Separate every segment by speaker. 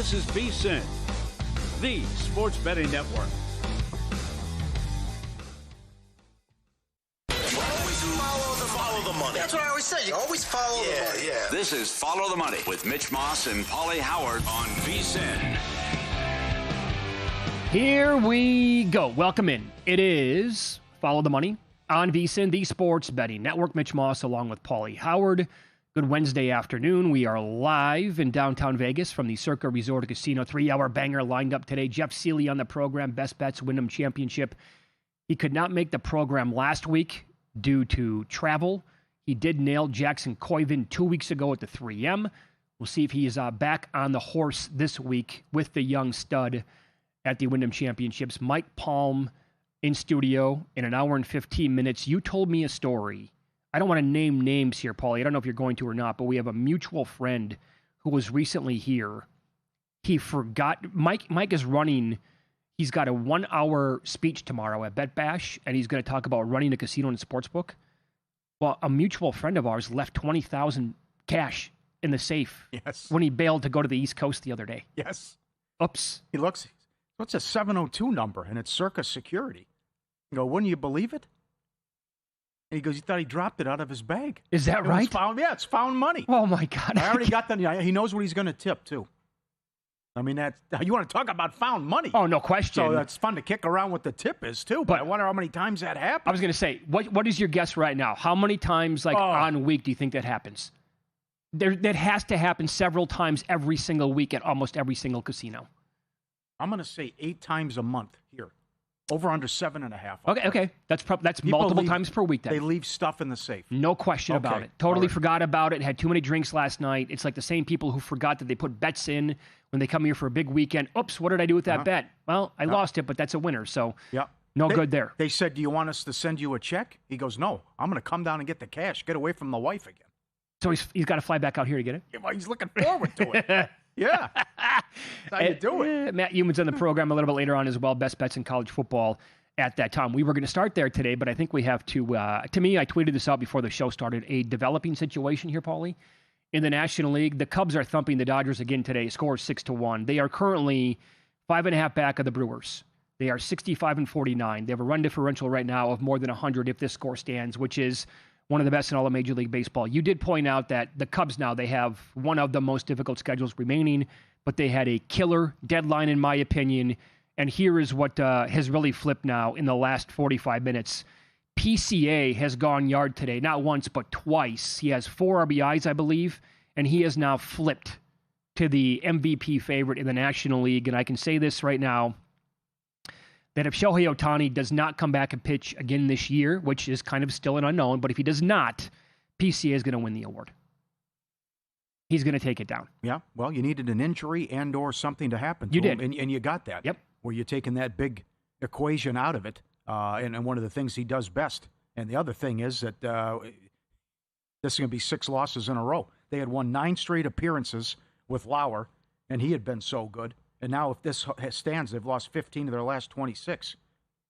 Speaker 1: This is VSiN, the sports betting network.
Speaker 2: Follow the money. That's what I always say. You always follow the money. Yeah.
Speaker 3: This is Follow the Money with Mitch Moss and Paulie Howard on VSiN.
Speaker 4: Here we go. Welcome in. It is Follow the Money on VSiN, the sports betting network. Mitch Moss along with Paulie Howard. Good Wednesday afternoon. We are live in downtown Vegas from the Circa Resort Casino. 3-hour banger lined up today. Jeff Seeley on the program. Best Bets Wyndham Championship. He could not make the program last week due to travel. He did nail Jackson Koivin 2 weeks ago at the 3M. We'll see if he is back on the horse this week with the young stud at the Wyndham Championships. Mike Palm in studio in an hour and 15 minutes. You told me a story. I don't want to name names here, Paulie. I don't know if you're going to or not, but we have a mutual friend who was recently here. He forgot. Mike is running. He's got a 1-hour speech tomorrow at Bet Bash, and he's going to talk about running a casino and sportsbook. Well, a mutual friend of ours left $20,000 cash in the safe.
Speaker 5: Yes.
Speaker 4: When he bailed to go to the East Coast the other day.
Speaker 5: Yes.
Speaker 4: Oops.
Speaker 5: He looks, what's a 702 number? And it's Circa Security. I go, wouldn't you believe it? And he goes, he thought he dropped it out of his bag.
Speaker 4: Is that right?
Speaker 5: It's found money.
Speaker 4: Oh, my God.
Speaker 5: I already got that. He knows what he's going to tip, too. I mean, you want to talk about found money.
Speaker 4: Oh, no question.
Speaker 5: So that's fun to kick around what the tip is, too. But I wonder how many times that happens.
Speaker 4: I was going to say, what is your guess right now? How many times, on a week, do you think that happens? That has to happen several times every single week at almost every single casino.
Speaker 5: I'm going to say 8 times a month here. Over under 7.5.
Speaker 4: Okay. That's multiple times per week then.
Speaker 5: They leave stuff in the safe.
Speaker 4: No question about it. Totally forgot about it. Had too many drinks last night. It's like the same people who forgot that they put bets in when they come here for a big weekend. Oops, what did I do with that bet? Well, I lost it, but that's a winner. So good there.
Speaker 5: They said, do you want us to send you a check? He goes, no, I'm going to come down and get the cash. Get away from the wife again.
Speaker 4: So he's got to fly back out here to get it?
Speaker 5: Yeah, well, he's looking forward to it. Yeah. That's how you do it.
Speaker 4: Matt Euman's on the program a little bit later on as well. Best bets in college football at that time. We were going to start there today, but I think we have to me, I tweeted this out before the show started, a developing situation here, Paulie. In the National League, the Cubs are thumping the Dodgers again today. Score 6-1. They are currently 5.5 back of the Brewers. They are 65-49. They have a run differential right now of more than 100 if this score stands, which is one of the best in all of Major League Baseball. You did point out that the Cubs now, they have one of the most difficult schedules remaining, but they had a killer deadline, in my opinion. And here is what has really flipped now in the last 45 minutes. PCA has gone yard today, not once, but twice. He has 4 RBIs, I believe, and he has now flipped to the MVP favorite in the National League. And I can say this right now, that if Shohei Ohtani does not come back and pitch again this year, which is kind of still an unknown, but if he does not, PCA is going to win the award. He's going to take it down.
Speaker 5: Yeah, well, you needed an injury and or something to happen to
Speaker 4: you
Speaker 5: him,
Speaker 4: did.
Speaker 5: and you got that.
Speaker 4: Yep.
Speaker 5: Where you're taking that big equation out of it, and one of the things he does best. And the other thing is that this is going to be 6 losses in a row. They had won 9 straight appearances with Lauer, and he had been so good. And now if this stands, they've lost 15 of their last 26.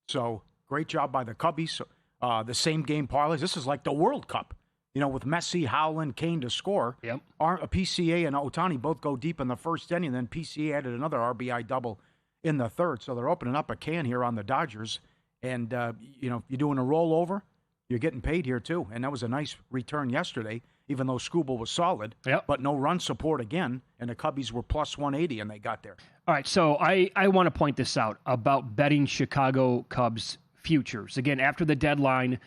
Speaker 5: So great job by the Cubbies. The same game parlays. This is like the World Cup, with Messi, Howland, Kane to score.
Speaker 4: Yep.
Speaker 5: PCA and Ohtani both go deep in the first inning, and then PCA added another RBI double in the third. So they're opening up a can here on the Dodgers. And, you're doing a rollover, you're getting paid here too. And that was a nice return yesterday, even though Skubal was solid.
Speaker 4: Yep.
Speaker 5: But no run support again, and the Cubbies were plus 180, and they got there.
Speaker 4: All right, so I want to point this out about betting Chicago Cubs futures. Again, after the deadline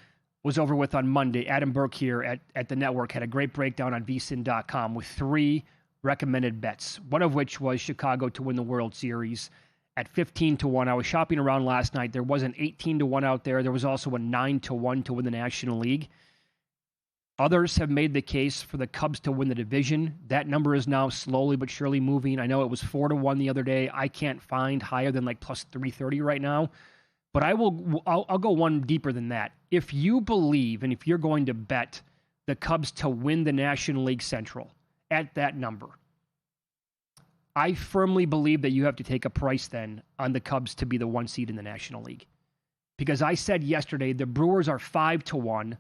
Speaker 4: was over with on Monday, Adam Burke here at the network had a great breakdown on VSiN.com with 3 recommended bets, one of which was Chicago to win the World Series at 15-1. I was shopping around last night. There was an 18-1 out there. There was also a 9-1 to win the National League. Others have made the case for the Cubs to win the division. That number is now slowly but surely moving. I know it was 4-1 the other day. I can't find higher than like plus 330 right now. But I'll go one deeper than that. If you believe, and if you're going to bet the Cubs to win the National League Central at that number, I firmly believe that you have to take a price then on the Cubs to be the 1 seed in the National League. Because I said yesterday the Brewers are 5-1.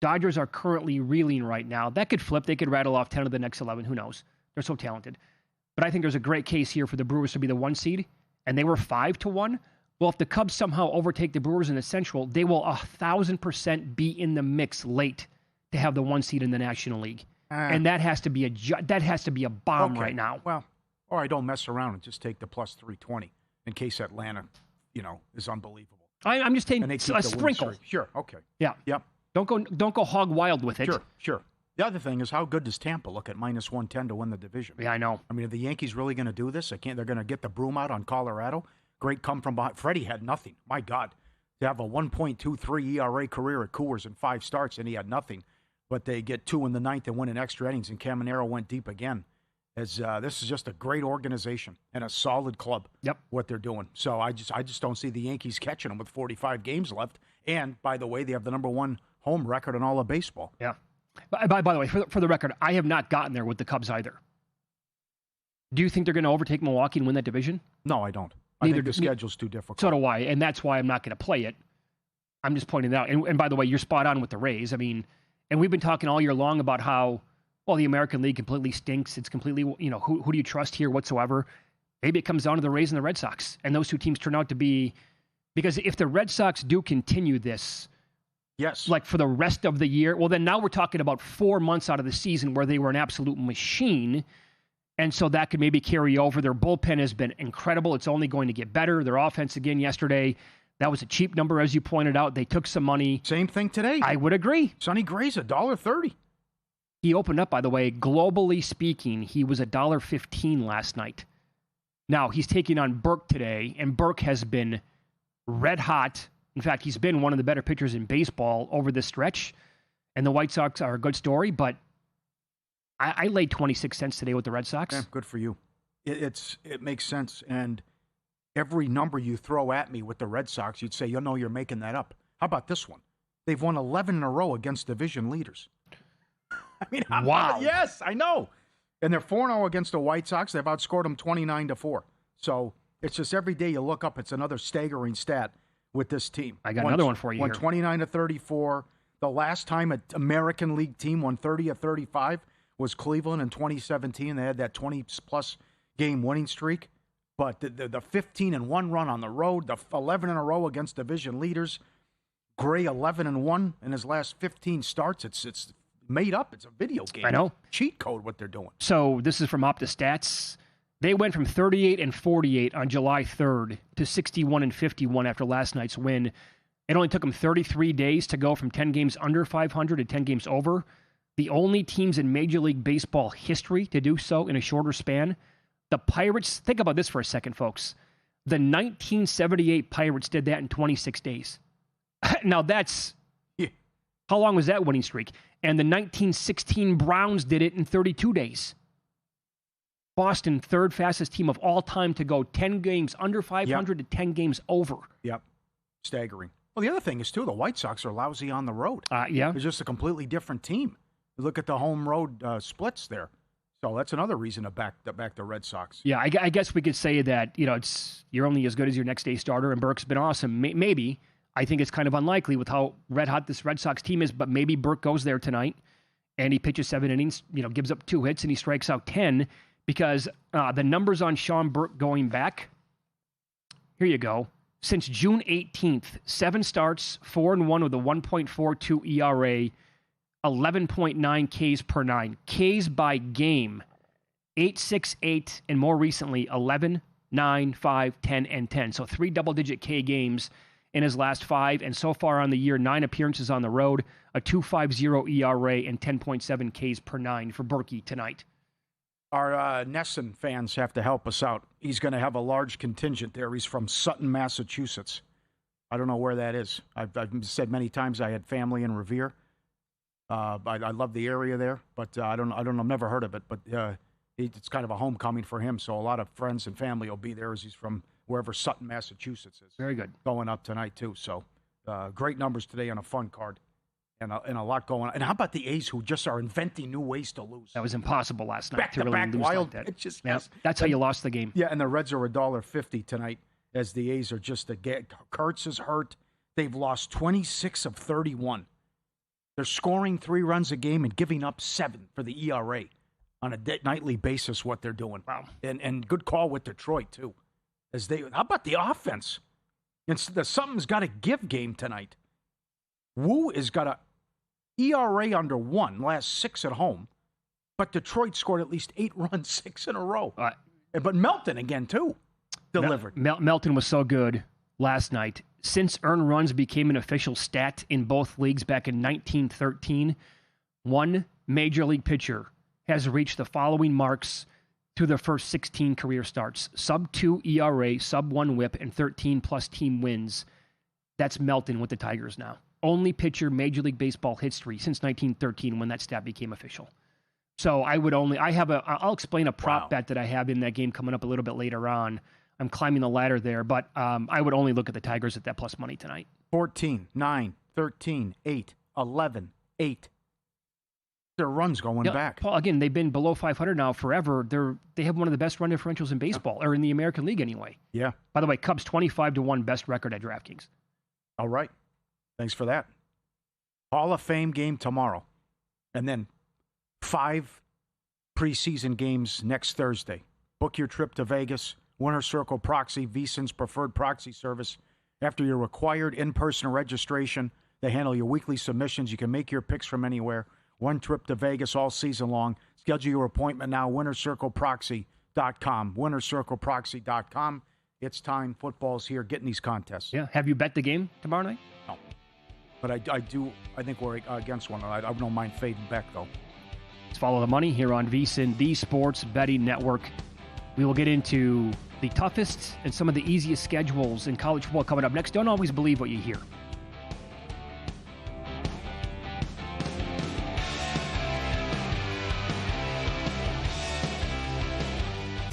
Speaker 4: Dodgers are currently reeling right now. That could flip. They could rattle off 10 of the next 11. Who knows? They're so talented. but I think there's a great case here for the Brewers to be the 1 seed, and they were 5-1. Well, if the Cubs somehow overtake the Brewers in the Central, they will 1,000% be in the mix late to have the 1 seed in the National League. And that has to be a bomb right now.
Speaker 5: Well, or I don't mess around and just take the plus 320 in case Atlanta, is unbelievable.
Speaker 4: I'm just saying
Speaker 5: And they keep
Speaker 4: a
Speaker 5: the win
Speaker 4: sprinkle.
Speaker 5: streak. Sure, okay.
Speaker 4: Yeah.
Speaker 5: Yep.
Speaker 4: Don't go hog wild with it.
Speaker 5: Sure. The other thing is, how good does Tampa look at minus 110 to win the division?
Speaker 4: Yeah, I know.
Speaker 5: I mean, are the Yankees really going to do this? They're going to get the broom out on Colorado. Great come from behind. Freddie had nothing. My God. To have a 1.23 ERA career at Coors in 5 starts, and he had nothing. But they get 2 in the 9th and win in extra innings, and Caminero went deep again. This is just a great organization and a solid club.
Speaker 4: Yep.
Speaker 5: What they're doing. So I just don't see the Yankees catching them with 45 games left. And by the way, they have the number 1 home record in all of baseball.
Speaker 4: Yeah. By the way, for the record, I have not gotten there with the Cubs either. Do you think they're going to overtake Milwaukee and win that division?
Speaker 5: No, I don't. I think the schedule's too difficult.
Speaker 4: So do I, and that's why I'm not going to play it. I'm just pointing it out. And by the way, you're spot on with the Rays. I mean, and we've been talking all year long about how, well, the American League completely stinks. It's completely, who do you trust here whatsoever? Maybe it comes down to the Rays and the Red Sox. And those 2 teams turn out to be, because if the Red Sox do continue this,
Speaker 5: yes,
Speaker 4: like for the rest of the year, well, then now we're talking about 4 months out of the season where they were an absolute machine. And so that could maybe carry over. Their bullpen has been incredible. It's only going to get better. Their offense again yesterday, that was a cheap number, as you pointed out. They took some money.
Speaker 5: Same thing today.
Speaker 4: I would agree.
Speaker 5: Sonny Gray's $1.30.
Speaker 4: He opened up, by the way, globally speaking, he was $1.15 last night. Now, he's taking on Burke today, and Burke has been red hot. In fact, he's been one of the better pitchers in baseball over this stretch. And the White Sox are a good story, but I laid 26 cents today with the Red Sox.
Speaker 5: Yeah, good for you. It makes sense. And every number you throw at me with the Red Sox, you'd say, you're making that up. How about this one? They've won 11 in a row against division leaders. I mean,
Speaker 4: wow.
Speaker 5: Yes, I know. And they're 4-0 against the White Sox. They've outscored them 29-4. So it's just every day you look up, it's another staggering stat with this team.
Speaker 4: I got another one for you
Speaker 5: won
Speaker 4: here.
Speaker 5: 29-34. The last time an American League team won 30-35 was Cleveland in 2017. They had that 20-plus game winning streak. But the 15-1 run on the road, the 11 in a row against division leaders, Gray 11-1 in his last 15 starts. It's made up. It's a video game.
Speaker 4: I know.
Speaker 5: Cheat code what they're doing.
Speaker 4: So this is from OptaStats. They went from 38-48 on July 3rd to 61-51 after last night's win. It only took them 33 days to go from 10 games under 500 to 10 games over. The only teams in Major League Baseball history to do so in a shorter span. The Pirates, think about this for a second, folks. The 1978 Pirates did that in 26 days. Now that's, how long was that winning streak? And the 1916 Browns did it in 32 days. Boston, third fastest team of all time to go 10 games under 500 to 10 games over.
Speaker 5: Yep. Staggering. Well, the other thing is, too, the White Sox are lousy on the road.
Speaker 4: Yeah.
Speaker 5: They're just a completely different team. Look at the home road splits there. So that's another reason to back the Red Sox.
Speaker 4: Yeah, I guess we could say that, you're only as good as your next day starter, and Burke's been awesome. Maybe. I think it's kind of unlikely with how red hot this Red Sox team is, but maybe Burke goes there tonight, and he pitches 7 innings, gives up 2 hits, and he strikes out 10, because the numbers on Sean Burke going back, here you go. Since June 18th, 7 starts, 4-1 with a 1.42 ERA, 11.9 Ks per 9. Ks by game, 8, 6, 8, and more recently, 11, 9, 5, 10, and 10. So 3 double-digit K games in his last 5, and so far on the year, 9 appearances on the road, a 2.50 ERA, and 10.7 Ks per 9 for Berkey tonight.
Speaker 5: Our Nesson fans have to help us out. He's going to have a large contingent there. He's from Sutton, Massachusetts. I don't know where that is. I've said many times I had family in Revere. I love the area there, but I've never heard of it. But it's kind of a homecoming for him. So a lot of friends and family will be there as he's from wherever Sutton, Massachusetts is.
Speaker 4: Very good.
Speaker 5: Going up tonight too. So great numbers today on a fun card, and a lot going on. And how about the A's, who just are inventing new ways to lose?
Speaker 4: That was impossible last night to really
Speaker 5: Back-to-back
Speaker 4: lose
Speaker 5: wild
Speaker 4: like that.
Speaker 5: pitches.
Speaker 4: Yeah,
Speaker 5: Yes.
Speaker 4: that's how you lost the game.
Speaker 5: Yeah, and the Reds are $1.50 tonight, as the A's are just Kurtz is hurt. They've lost 26 of 31. They're scoring 3 runs a game and giving up 7 for the ERA on a nightly basis what they're doing.
Speaker 4: Wow.
Speaker 5: And good call with Detroit, too. How about the offense? Something's got to give game tonight. Wu has got a ERA under 1, last 6 at home. But Detroit scored at least 8 runs, 6 in a row. But Melton again, too, delivered.
Speaker 4: Melton was so good last night. Since earned runs became an official stat in both leagues back in 1913, one major league pitcher has reached the following marks through their first 16 career starts. Sub-2 ERA, sub-1 whip, and 13-plus team wins. That's Melton with the Tigers now. Only pitcher Major League Baseball history since 1913 when that stat became official. So I'll explain a prop bet that I have in that game coming up a little bit later on. I'm climbing the ladder there, but I would only look at the Tigers at that plus money tonight.
Speaker 5: 14, 9, 13, 8, 11, 8. Their runs going back.
Speaker 4: Paul, again, they've been below 500 now forever. They have one of the best run differentials in baseball, or in the American League anyway.
Speaker 5: Yeah.
Speaker 4: By the way, Cubs 25-1 best record at DraftKings.
Speaker 5: All right. Thanks for that. Hall of Fame game tomorrow. And then 5 preseason games next Thursday. Book your trip to Vegas. Winner Circle Proxy, VSiN's preferred proxy service. After your required in-person registration, they handle your weekly submissions. You can make your picks from anywhere. One trip to Vegas all season long. Schedule your appointment now, winnercircleproxy.com. Winnercircleproxy.com. It's time. Football's here. Getting these contests.
Speaker 4: Yeah. Have you bet the game tomorrow night?
Speaker 5: No. But I think we're against one. I don't mind fading back, though.
Speaker 4: Let's follow the money here on VSiN, the Sports Betting Network. We will get into the toughest and some of the easiest schedules in college football coming up next. Don't always believe what you hear.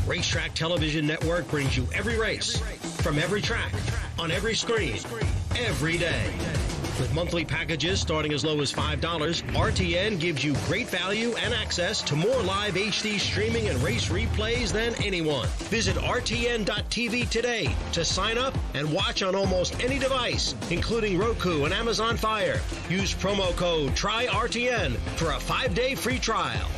Speaker 6: Racetrack Television Network brings you every race, from every track, on every screen, every day. With monthly packages starting as low as $5, RTN gives you great value and access to more live HD streaming and race replays than anyone. Visit RTN.tv today to sign up and watch on almost any device, including Roku and Amazon Fire. Use promo code TRYRTN for a 5-day free trial.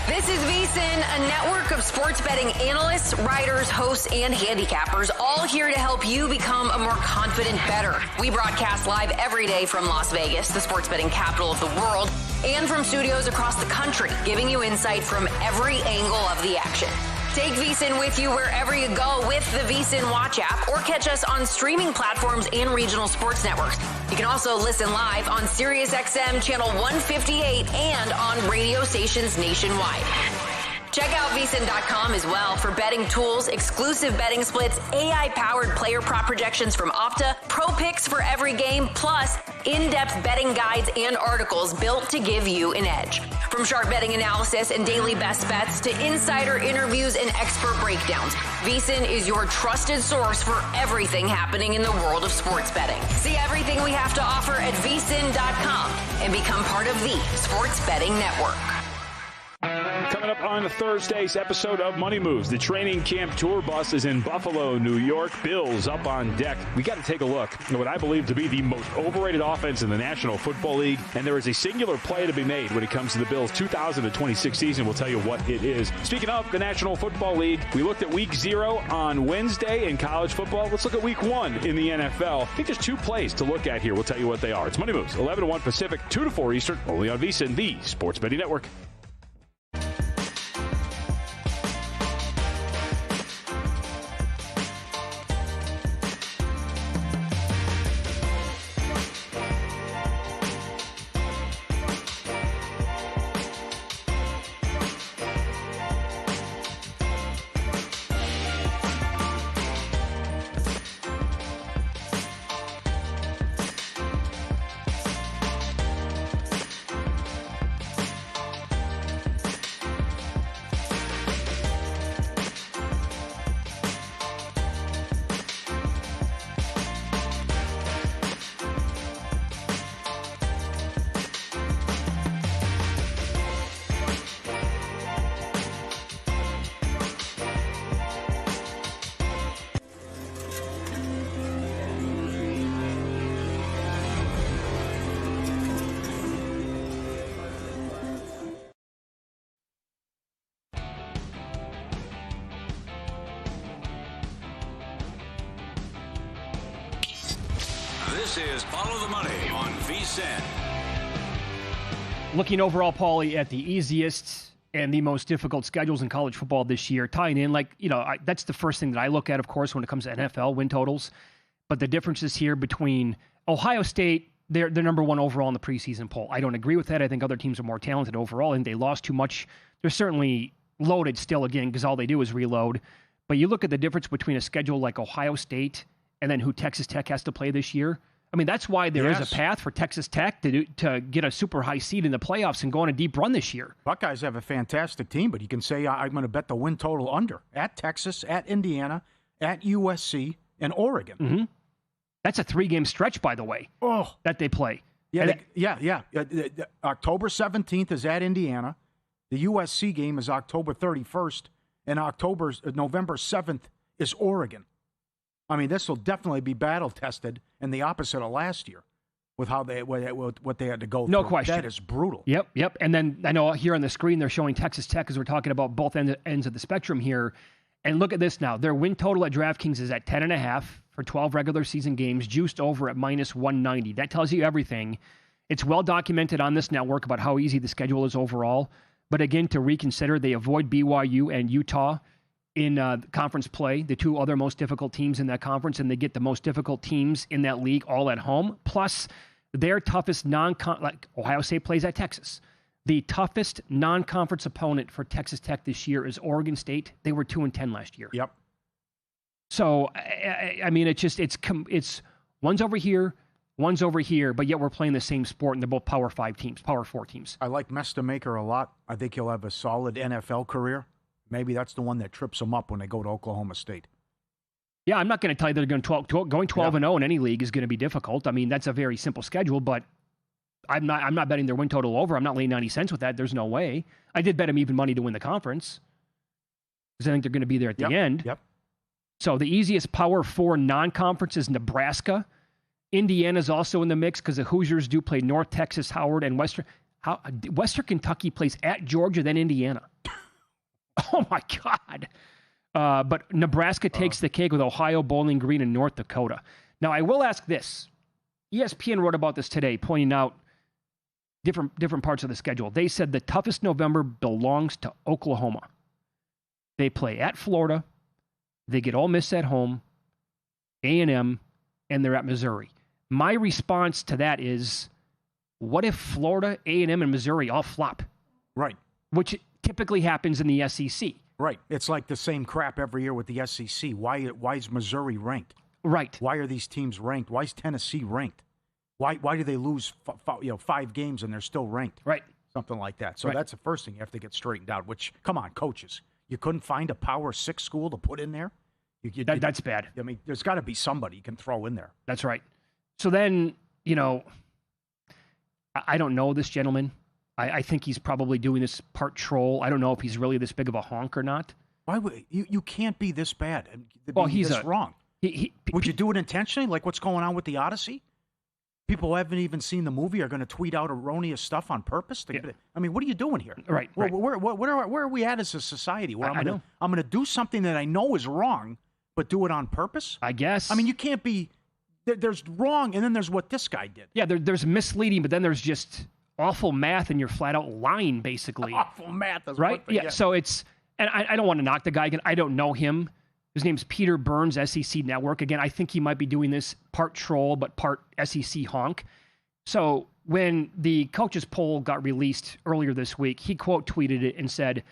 Speaker 7: This is VSiN, a network of sports betting analysts, writers, hosts, and handicappers, all here to help you become a more confident bettor. We broadcast live every day from Las Vegas, the sports betting capital of the world, and from studios across the country, giving you insight from every angle of the action. Take VSiN with you wherever you go with the VSiN Watch app, or catch us on streaming platforms and regional sports networks. You can also listen live on SiriusXM Channel 158 and on radio stations nationwide. Check out VSiN.com as well for betting tools, exclusive betting splits, AI-powered player prop projections from Opta, pro picks for every game, plus in-depth betting guides and articles built to give you an edge. From sharp betting analysis and daily best bets to insider interviews and expert breakdowns, VSiN is your trusted source for everything happening in the world of sports betting. See everything we have to offer at VSiN.com and become part of the Sports Betting Network.
Speaker 1: Coming up on Thursday's episode of Money Moves, the training camp tour bus is in Buffalo, New York. Bills up on deck. We got to take a look at what I believe to be the most overrated offense in the National Football League, and there is a singular play to be made when it comes to the Bills' 2026 season. We'll tell you what it is. Speaking of the National Football League, we looked at Week 0 on Wednesday in college football. Let's look at Week 1 in the NFL. I think there's 2 plays to look at here. We'll tell you what they are. It's Money Moves, 11 to 1 Pacific, 2 to 4 Eastern, only on VSiN, the Sports Betting Network.
Speaker 3: This is Follow the Money on VSiN.
Speaker 4: Looking overall, Paulie, at the easiest and the most difficult schedules in college football this year, tying in, that's the first thing that I look at, of course, when it comes to NFL win totals. But the differences here between Ohio State, they're number one overall in the preseason poll. I don't agree with that. I think other teams are more talented overall, and they lost too much. They're certainly loaded still, again, because all they do is reload. But you look at the difference between a schedule like Ohio State and then who Texas Tech has to play this year. I mean, that's why there is a path for Texas Tech to get a super high seed in the playoffs and go on a deep run this year.
Speaker 5: Buckeyes have a fantastic team, but you can say I'm going to bet the win total under at Texas, at Indiana, at USC, and Oregon.
Speaker 4: Mm-hmm. That's a 3-game stretch, by the way, that they play.
Speaker 5: Yeah, October 17th is at Indiana. The USC game is October 31st, and November 7th is Oregon. I mean, this will definitely be battle-tested and the opposite of last year with how what they had to go through.
Speaker 4: No question.
Speaker 5: That is brutal.
Speaker 4: Yep. And then I know here on the screen they're showing Texas Tech as we're talking about both ends of the spectrum here. And look at this now. Their win total at DraftKings is at 10.5 for 12 regular season games, juiced over at -190. That tells you everything. It's well documented on this network about how easy the schedule is overall. But again, to reconsider, they avoid BYU and Utah in conference play, the two other most difficult teams in that conference, and they get the most difficult teams in that league all at home. Plus, their toughest like Ohio State plays at Texas. The toughest non-conference opponent for Texas Tech this year is Oregon State. They were 2-10 last year.
Speaker 5: Yep.
Speaker 4: So, I mean, it's one's over here, but yet we're playing the same sport, and they're both Power 5 teams, Power 4 teams.
Speaker 5: I like Mestamaker a lot. I think he'll have a solid NFL career. Maybe that's the one that trips them up when they go to Oklahoma State.
Speaker 4: Yeah, I'm not going to tell you they're going to going 12-0 in any league is going to be difficult. I mean, that's a very simple schedule, but I'm not betting their win total over. I'm not laying 90 cents with that. There's no way. I did bet them even money to win the conference because I think they're going to be there at the end.
Speaker 5: Yep.
Speaker 4: So the easiest Power 4 non-conference is Nebraska. Indiana's also in the mix because the Hoosiers do play North Texas, Howard, and Western Kentucky plays at Georgia, then Indiana. Oh, my God. But Nebraska takes the cake with Ohio, Bowling Green, and North Dakota. Now, I will ask this. ESPN wrote about this today, pointing out different parts of the schedule. They said the toughest November belongs to Oklahoma. They play at Florida. They get Ole Miss at home, A&M, and they're at Missouri. My response to that is, what if Florida, A&M, and Missouri all flop?
Speaker 5: Right.
Speaker 4: Which typically happens in the SEC.
Speaker 5: Right. It's like the same crap every year with the SEC. Why is Missouri ranked?
Speaker 4: Right.
Speaker 5: Why are these teams ranked? Why is Tennessee ranked? Why do they lose 5 games and they're still ranked?
Speaker 4: Right.
Speaker 5: Something like that. So that's the first thing you have to get straightened out, which, come on, coaches. You couldn't find a Power 6 school to put in there?
Speaker 4: That's bad.
Speaker 5: I mean, there's got to be somebody you can throw in there.
Speaker 4: That's right. So then, I don't know this gentleman. I think he's probably doing this part troll. I don't know if he's really this big of a honk or not.
Speaker 5: Why would you can't be this bad?
Speaker 4: He's
Speaker 5: wrong. Would you do it intentionally, like what's going on with the Odyssey? People who haven't even seen the movie are going to tweet out erroneous stuff on purpose. I mean, what are you doing here?
Speaker 4: Right.
Speaker 5: Where are we at as a society? Where I'm going to do something that I know is wrong, but do it on purpose?
Speaker 4: I guess.
Speaker 5: I mean, you can't be. There's wrong, and then there's what this guy did.
Speaker 4: Yeah, there's misleading, but then there's just awful math, and you're flat out lying, basically.
Speaker 5: Awful math, is
Speaker 4: right? Yeah. So it's, and I don't want to knock the guy again. I don't know him. His name's Peter Burns, SEC Network. Again, I think he might be doing this part troll, but part SEC honk. So when the coaches poll got released earlier this week, he quote tweeted it and said,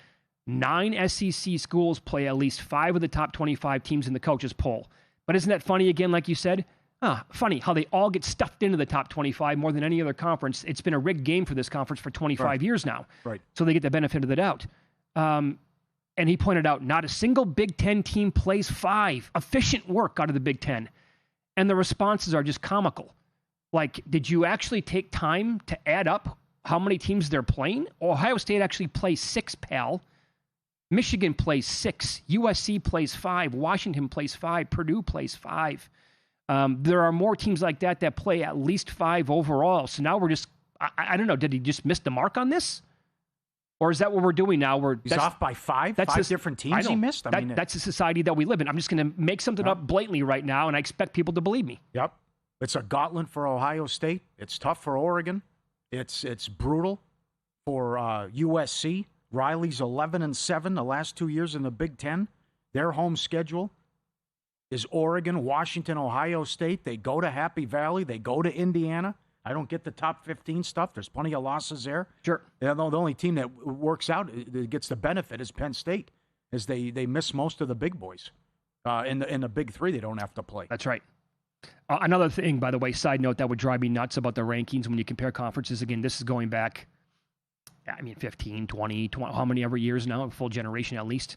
Speaker 4: 9 SEC schools play at least 5 of the top 25 teams in the coaches poll. But isn't that funny again, like you said? Funny how they all get stuffed into the top 25 more than any other conference. It's been a rigged game for this conference for 25 years now.
Speaker 5: Right.
Speaker 4: So they get the benefit of the doubt. And he pointed out, not a single Big Ten team plays 5. Efficient work out of the Big Ten. And the responses are just comical. Like, did you actually take time to add up how many teams they're playing? Ohio State actually plays 6, pal. Michigan plays 6. USC plays 5. Washington plays 5. Purdue plays 5. There are more teams like that play at least 5 overall. So now we're just, I don't know, did he just miss the mark on this? Or is that what we're doing now?
Speaker 5: He's off by 5? That's 5 different teams he missed?
Speaker 4: That's the society that we live in. I'm just going to make something up blatantly right now, and I expect people to believe me.
Speaker 5: Yep. It's a gauntlet for Ohio State. It's tough for Oregon. It's brutal for USC. Riley's 11-7 the last 2 years in the Big Ten. Their home schedule is Oregon, Washington, Ohio State. They go to Happy Valley. They go to Indiana. I don't get the top 15 stuff. There's plenty of losses there.
Speaker 4: Sure.
Speaker 5: The only team that works out, that gets the benefit, is Penn State, as they miss most of the big boys. In the Big Three, they don't have to play.
Speaker 4: That's right. Another thing, by the way, side note that would drive me nuts about the rankings when you compare conferences. Again, this is going back, 15, 20, how many ever years now, a full generation at least.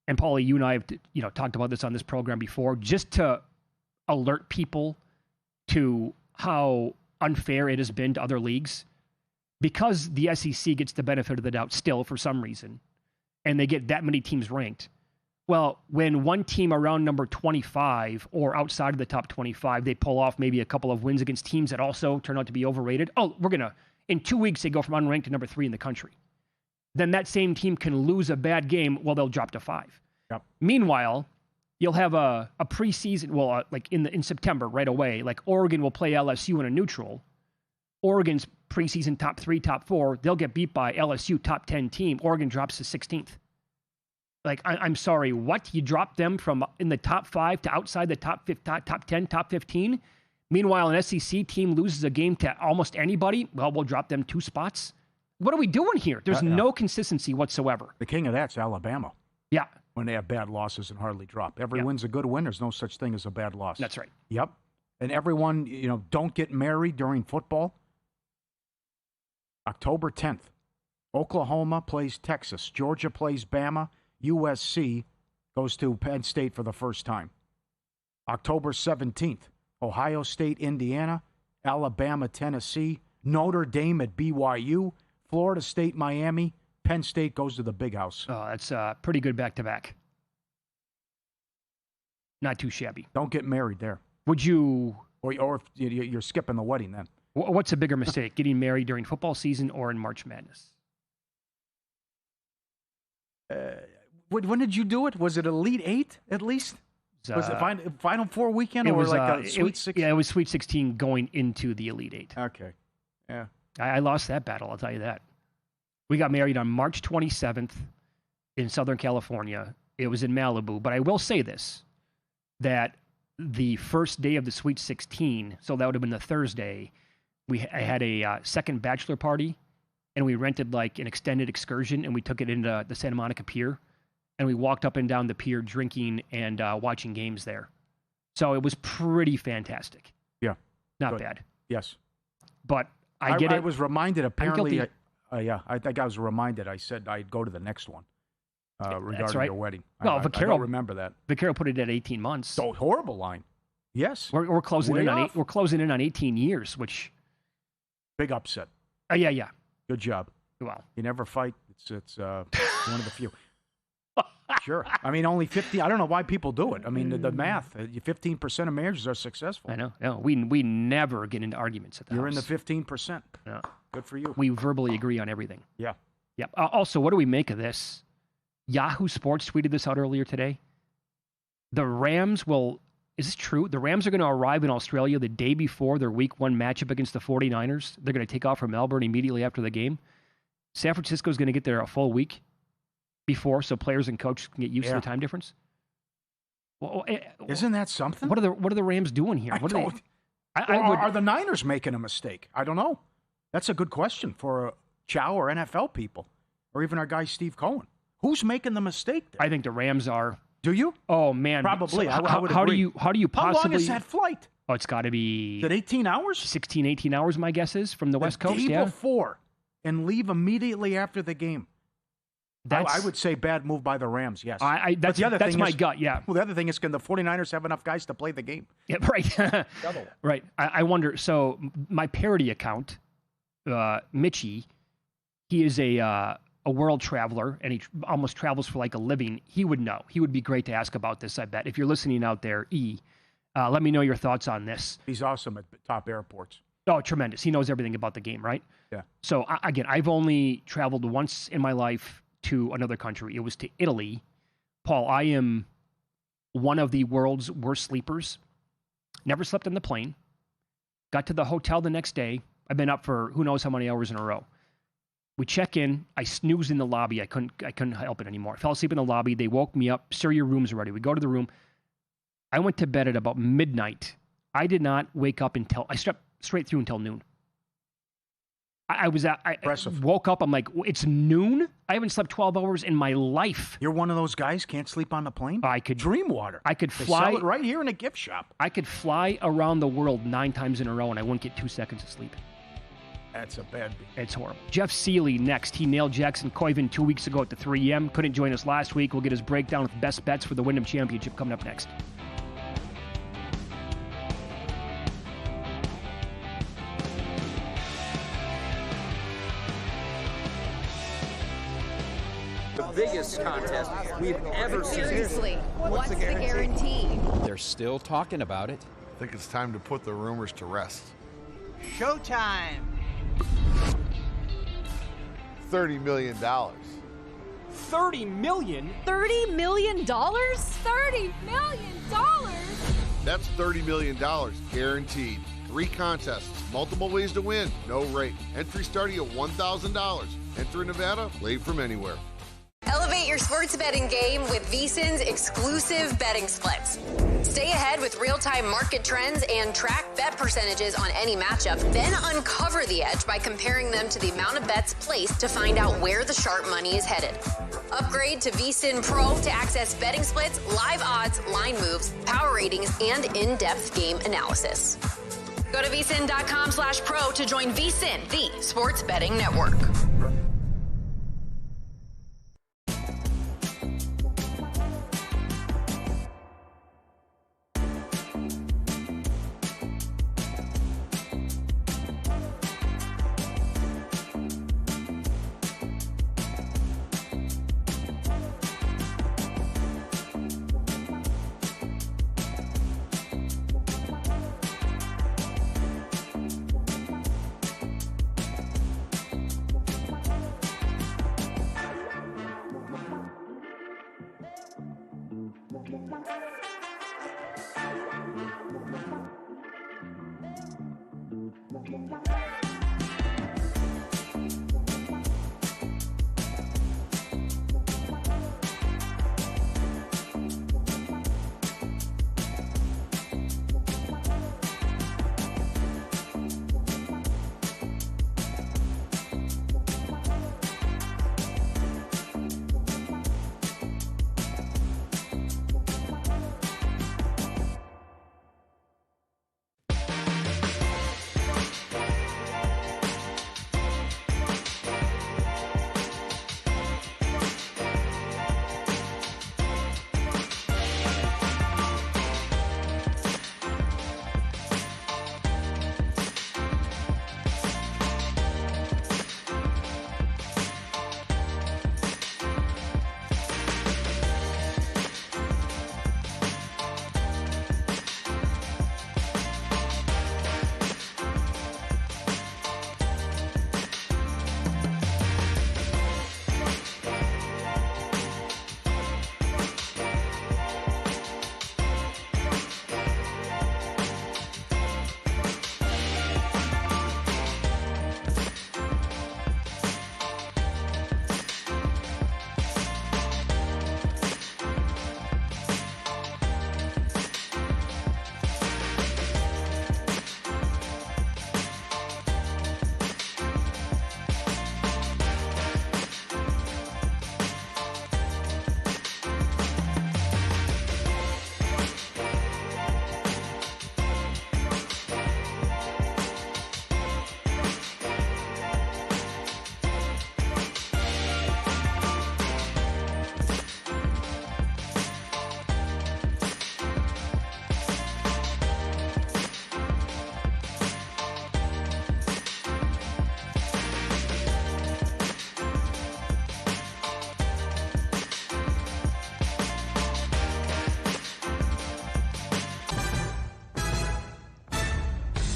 Speaker 4: And Paulie, you and I have talked about this on this program before, just to alert people to how unfair it has been to other leagues, because the SEC gets the benefit of the doubt still for some reason, and they get that many teams ranked. Well, when one team around number 25 or outside of the top 25, they pull off maybe a couple of wins against teams that also turn out to be overrated. Oh, in 2 weeks, they go from unranked to number 3 in the country. Then that same team can lose a bad game. Well, they'll drop to 5.
Speaker 5: Yep.
Speaker 4: Meanwhile, you'll have a preseason, like in September right away, like Oregon will play LSU in a neutral. Oregon's preseason top 3, top 4, they'll get beat by LSU top 10 team. Oregon drops to 16th. Like, I'm sorry, what? You drop them from in the top 5 to outside the top 10, top 15? Meanwhile, an SEC team loses a game to almost anybody. Well, we'll drop them 2 spots. What are we doing here? There's no consistency whatsoever.
Speaker 5: The king of that's Alabama.
Speaker 4: Yeah.
Speaker 5: When they have bad losses and hardly drop. Every win's a good win. There's no such thing as a bad loss.
Speaker 4: That's right.
Speaker 5: Yep. And everyone, don't get married during football. October 10th, Oklahoma plays Texas. Georgia plays Bama. USC goes to Penn State for the first time. October 17th, Ohio State, Indiana. Alabama, Tennessee. Notre Dame at BYU. Florida State, Miami. Penn State goes to the Big House.
Speaker 4: Oh, that's pretty good back-to-back. Not too shabby.
Speaker 5: Don't get married there.
Speaker 4: Would you...
Speaker 5: Or if you're skipping the wedding then.
Speaker 4: What's a bigger mistake, getting married during football season or in March Madness?
Speaker 5: When did you do it? Was it Elite Eight at least? Was it Final Four weekend or like a Sweet 16?
Speaker 4: Yeah, it was Sweet 16 going into the Elite Eight.
Speaker 5: Okay. Yeah.
Speaker 4: I lost that battle, I'll tell you that. We got married on March 27th in Southern California. It was in Malibu. But I will say this, that the first day of the Sweet 16, so that would have been the Thursday, I had a second bachelor party, and we rented like an extended excursion, and we took it into the Santa Monica Pier, and we walked up and down the pier drinking and watching games there. So it was pretty fantastic.
Speaker 5: Yeah.
Speaker 4: Not bad.
Speaker 5: Yes.
Speaker 4: But I get it.
Speaker 5: I was reminded, apparently, I think I was reminded, I said I'd go to the next one regarding your wedding.
Speaker 4: Well,
Speaker 5: I don't remember that.
Speaker 4: Vaquero put it at 18 months.
Speaker 5: So horrible line. Yes.
Speaker 4: We're closing in on we're closing in on 18 years, which...
Speaker 5: Big upset.
Speaker 4: Yeah.
Speaker 5: Good job.
Speaker 4: Well,
Speaker 5: you never fight. It's one of the few. Sure. I mean, only 50. I don't know why people do it. I mean, the math. 15% of marriages are successful.
Speaker 4: I know. No, we never get into arguments at the
Speaker 5: You're
Speaker 4: house.
Speaker 5: in the 15%.
Speaker 4: Yeah.
Speaker 5: Good for you.
Speaker 4: We verbally agree on everything.
Speaker 5: Yeah.
Speaker 4: Yeah. Also, what do we make of this? Yahoo Sports tweeted this out earlier today. The Rams will... Is this true? The Rams are going to arrive in Australia the day before their Week 1 matchup against the 49ers. They're going to take off from Melbourne immediately after the game. San Francisco is going to get there a full week before, so players and coaches can get used to the time difference. Well,
Speaker 5: isn't that something?
Speaker 4: What are the Rams doing here?
Speaker 5: Are the Niners making a mistake? I don't know. That's a good question for Chow or NFL people, or even our guy Steve Cohen. Who's making the mistake there?
Speaker 4: I think the Rams are.
Speaker 5: Do you?
Speaker 4: Oh man,
Speaker 5: probably.
Speaker 4: So how do you possibly?
Speaker 5: How long is that flight?
Speaker 4: Oh, it's got to be.
Speaker 5: Is it 18 hours?
Speaker 4: 16, 18 hours, my guess is, from the West Coast.
Speaker 5: Day before, and leave immediately after the game. I would say bad move by the Rams, yes.
Speaker 4: That's my gut, yeah.
Speaker 5: Well, the other thing is, can the 49ers have enough guys to play the game?
Speaker 4: Yeah, right. Right. I wonder, so my parody account, Mitchie, he is a world traveler, and he almost travels for like a living. He would know. He would be great to ask about this, I bet. If you're listening out there, let me know your thoughts on this.
Speaker 5: He's awesome at top airports.
Speaker 4: Oh, tremendous. He knows everything about the game, right?
Speaker 5: Yeah.
Speaker 4: So, again, I've only traveled once in my life to another country. It was to Italy. Paul, I am one of the world's worst sleepers. Never slept on the plane. Got to the hotel the next day. I've been up for who knows how many hours in a row. We check in. I snoozed in the lobby. I couldn't help it anymore. I fell asleep in the lobby. They woke me up. Sir, your room's ready. We go to the room. I went to bed at about midnight. I did not wake up until I slept straight through until noon. I woke up. I'm like, it's noon? I haven't slept 12 hours in my life.
Speaker 5: You're one of those guys can't sleep on the plane?
Speaker 4: I could
Speaker 5: Dream water.
Speaker 4: I could
Speaker 5: They
Speaker 4: fly
Speaker 5: sell it right here in a gift shop.
Speaker 4: I could fly around the world 9 times in a row and I wouldn't get 2 seconds of sleep.
Speaker 5: That's a bad beat.
Speaker 4: It's horrible. Jeff Seeley next. He nailed Jackson Koiven 2 weeks ago at the 3M. Couldn't join us last week. We'll get his breakdown with best bets for the Wyndham Championship coming up next.
Speaker 8: The biggest contest we've ever seen.
Speaker 9: Seriously, what's the guarantee?
Speaker 10: They're still talking about it.
Speaker 11: I think it's time to put the rumors to rest.
Speaker 12: Showtime!
Speaker 11: $30 million.
Speaker 10: $30 million?
Speaker 9: $30 million? $30 million?
Speaker 11: That's $30 million guaranteed. 3 contests, multiple ways to win, no rate. Entry starting at $1,000. Enter in Nevada, play from anywhere.
Speaker 7: Elevate your sports betting game with VSiN's exclusive betting splits. Stay ahead with real-time market trends and track bet percentages on any matchup. Then uncover the edge by comparing them to the amount of bets placed to find out where the sharp money is headed. Upgrade to VSiN Pro to access betting splits, live odds, line moves, power ratings, and in-depth game analysis. Go to vsin.com/pro to join VSiN, the sports betting network.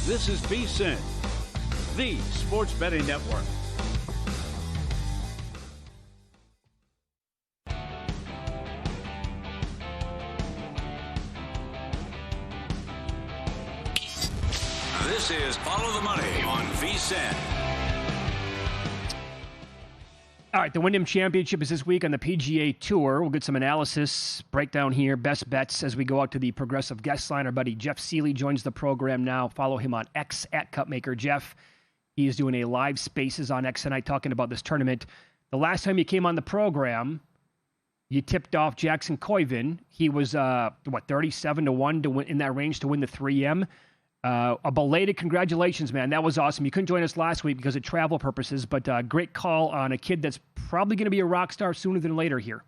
Speaker 1: This is VSiN, the sports betting network.
Speaker 3: This is Follow the Money on VSiN.
Speaker 4: All right, the Wyndham Championship is this week on the PGA Tour. We'll get some analysis, breakdown here, best bets as we go out to the Progressive guest line. Our buddy Jeff Seeley joins the program now. Follow him on X at Cupmaker Jeff. He is doing a live Spaces on X tonight talking about this tournament. The last time you came on the program, you tipped off Jackson Koivin. He was, 37-1 to win in that range to win the 3M. A belated congratulations, man. That was awesome. You couldn't join us last week because of travel purposes, but great call on a kid that's probably going to be a rock star sooner than later here.